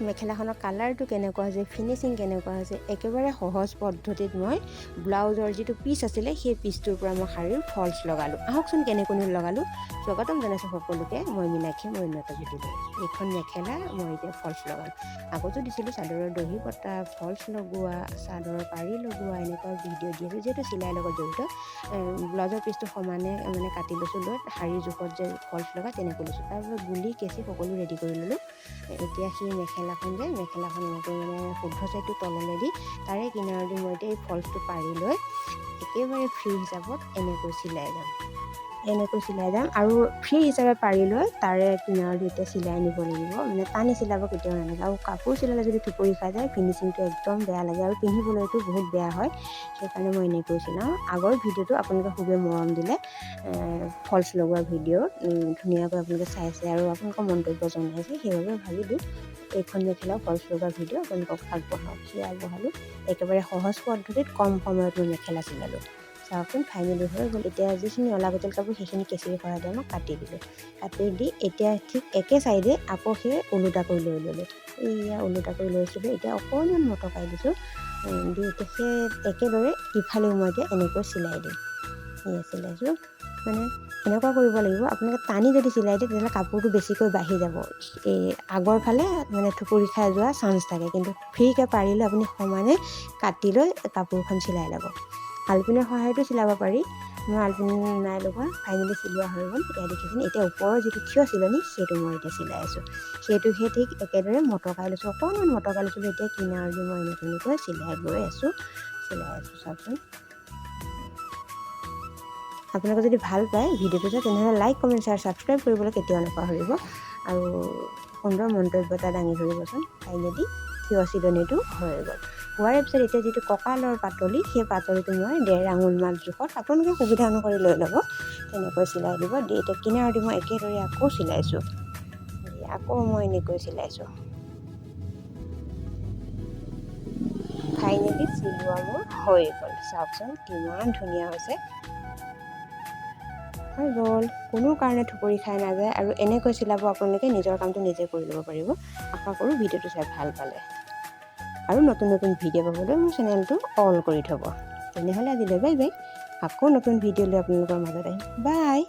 মেখেলাখনৰ কালাৰটো কেনেকুৱা হৈছে, ফিনিচিং কেনেকুৱা হৈছে, একেবাৰে সহজ পদ্ধতিত মই ব্লাউজৰ যিটো পিচ আছিলে সেই পিচটোৰ পৰা মই শাৰীৰ ফলছ লগালোঁ। আহকচোন কেনেকৈ লগালোঁ। স্বাগতম জনাইছোঁ সকলোকে। মই মীনাক্ষী, মই উন্নত ভিডিঅ'। এইখন মেখেলা মই এতিয়া ফলছ লগালোঁ। আগতো দিছিলোঁ চাদৰৰ দহি বটা, ফলছ লগোৱা, চাদৰৰ পাৰি লগোৱা, এনেকুৱা ভিডিঅ' দি আছোঁ। যিহেতু চিলাই লগত জড়িত, ব্লাউজৰ পিচটো সমানে মানে কাটি লৈছোঁ, লৈ শাৰীৰ জোখত যে ফলছ লগা তেনেকৈ লৈছোঁ। তাৰপিছত গুলি কেঁচি সকলো ৰেডি কৰি ল'লোঁ। এতিয়া সেই মেখেলাখন এনেকৈ মানে শুদ্ধ চাইডটো তললৈ দি তাৰে কিনাৰেদি মই এতিয়া এই ফলছটো পাৰি লৈ একেবাৰে ফ্ৰী হিচাপত এনেকৈ চিলাই যাম আৰু ফ্ৰী হিচাপে পাৰি লৈ তাৰে কিনাৰেদি এতিয়া চিলাই নিব লাগিব। মানে টানি চিলাব কেতিয়াও নালাগে। আৰু কাপোৰ চিলালে যদি টোপৰি খাই যায় ফিনিচিংটো একদম বেয়া লাগে আৰু পিন্ধিবলৈতো বহুত বেয়া হয়। সেইকাৰণে মই এনেকৈ চিলাওঁ। আগৰ ভিডিঅ'টো আপোনালোকে খুবেই মৰম দিলে, ফলছ লগোৱা ভিডিঅ' ধুনীয়াকৈ আপোনালোকে চাইছে আৰু আপোনালোকৰ মন্তব্য জনাইছে। সেইবাবে ভাবিলোঁ এইখন মেখেলাও ফলছ লগোৱা ভিডিঅ' আপোনালোকক আগবঢ়াওঁ। সেই আগবঢ়ালোঁ। একেবাৰে সহজ পদ্ধতিত কম সময়ত মই মেখেলা চিলালোঁ। চাওকচোন ফাইনেলি হৈ গ'ল। এতিয়া যিখিনি অলাগতিয়াল কাপোৰ সেইখিনি কেঁচিৰে সৰাই দি মই কাটি দিলোঁ। কাটি দি এতিয়া ঠিক একে চাইডে আকৌ সেই ওলোটা কৰি লৈ ল'লোঁ। এয়া ওলোটা কৰি লৈছিলোঁ। এতিয়া অকণমান মটকাই দিছোঁ। দি এতিয়া সেই একেদৰে ইফালেও মই এতিয়া এনেকৈ চিলাই দিম। এয়া চিলাইছোঁ। মানে এনেকুৱা কৰিব লাগিব, আপোনালোকে টানি যদি চিলাই দিয়ে তেতিয়াহ'লে কাপোৰটো বেছিকৈ বাঢ়ি যাব। এই আগৰ ফালে মানে ঠুকুৰি খাই যোৱা চান্স থাকে। কিন্তু ফ্ৰীকৈ পাৰিলে আপুনি সমানে কাটি লৈ কাপোৰখন চিলাই ল'ব। আলপিনৰ সহায়তো চিলাব পাৰি। মই আলপিন নাই লগোৱা, ফাইনেলি চিলোৱা হৈ গ'ল। এতিয়া দেখিছেনে, এতিয়া ওপৰৰ যিটো থিয় চিলনি সেইটো মই এতিয়া চিলাই আছোঁ। সেই ঠিক একেদৰে মটকাই লৈছোঁ, অকণমান মটকাই লৈছোঁ। এতিয়া কিনাৰদি মই এনেকৈ চিলাই গৈ আছোঁ, চাওকচোন। আপোনালোকে যদি ভাল পায় ভিডিঅ'টো তেনেহ'লে লাইক, কমেণ্ট, শ্বেয়াৰ, ছাবস্ক্ৰাইব কৰিবলৈ কেতিয়াও নাপাহৰিব। আৰু সুন্দৰ মন্তব্য এটা দাঙি ধৰিবচোন। ফাইনেলি থিয় চিলনিটো হৈ গ'ল। হোৱাৰ পিছত এতিয়া যিটো কঁকালৰ পাতলি, সেই পাতলিটো মই 1.5 আঙুলমান জোখত আপোনালোকে সুবিধা অনুসৰি লৈ ল'ব। তেনেকৈ চিলাই দিব। দি এতিয়া কিনাৰদি মই একেদৰে আকৌ চিলাইছোঁ। আকৌ মই এনেকৈ চিলাইছোঁ। ফাইনেলি চিলোৱা মোৰ হৈ গ'ল। চাওকচোন কিমান ধুনীয়া হৈছে। হৈ গ'ল। কোনো কাৰণে ঠুকৰি খাই নাযায় আৰু এনেকৈ চিলাব আপোনালোকে নিজৰ কামটো নিজে কৰি ল'ব পাৰিব। আশা কৰোঁ ভিডিঅ'টো চাই ভাল পালে আৰু নতুন ভিডিঅ' পাবলৈ মোৰ চেনেলটো অল কৰি থ'ব। তেনেহ'লে আজিলৈ বাই বাই। আকৌ নতুন ভিডিঅ' লৈ আপোনালোকৰ মাজত আহিম। বাই।